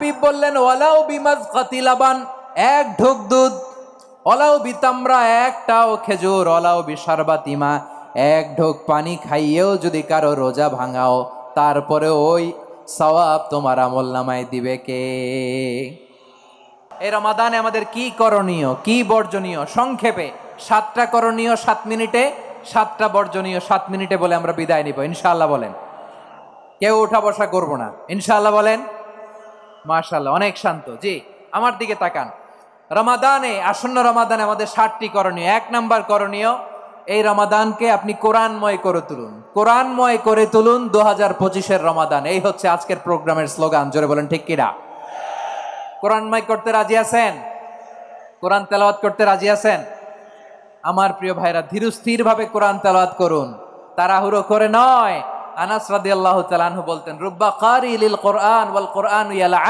হাবিব বললেন ওয়ালাউ বিমাজকাতি লাবান, এক ঢোক দুধ, ওয়ালাউ বিতামরা, একটাও খেজুর, ওয়ালাউ বিশারবাতি মা, এক ঢোক পানি খাইয়েও যদি কারো রোজা ভাঙাও, তারপরে ওই সওয়াব তোমার আমলনামায় দিবে কে? এই রমাদানে আমাদের কি করণীয়, কি বর্জনীয়? সংক্ষেপে 7টা করণীয় 7 মিনিটে, 7টা বর্জনীয় 7 মিনিটে বলে আমরা বিদায় নিব ইনশাআল্লাহ। বলেন, কেউ উঠা বসা করব না ইনশাআল্লাহ। বলেন মাশাআল্লাহ, অনেক শান্ত। জি, আমার দিকে তাকান। রমাদানে, আসন্ন রমাদানে আমাদের 7টি করণীয়। 1 নাম্বার করণীয়, এই রমাদানকে আপনি কোরআনময় করে তুলুন। কোরআনময় করে তুলুন 2025-এর রমাদান। এই হচ্ছে আজকের প্রোগ্রামের স্লোগান। জোরে বলেন ঠিক কিনা? কোরআনময় করতে রাজি আছেন? কোরআন তেলাওয়াত করতে রাজি আছেন? আমার প্রিয় ভাইরা, ধীরস্থির ভাবে কোরআন তেলাওয়াত করুন, তাড়াহুড়ো করে নয়। আনাস রাদিয়াল্লাহু তাআলা আনহু বলতেন, রুব্বা কারি লিল কোরআন ওয়াল কোরআন ইয়ালা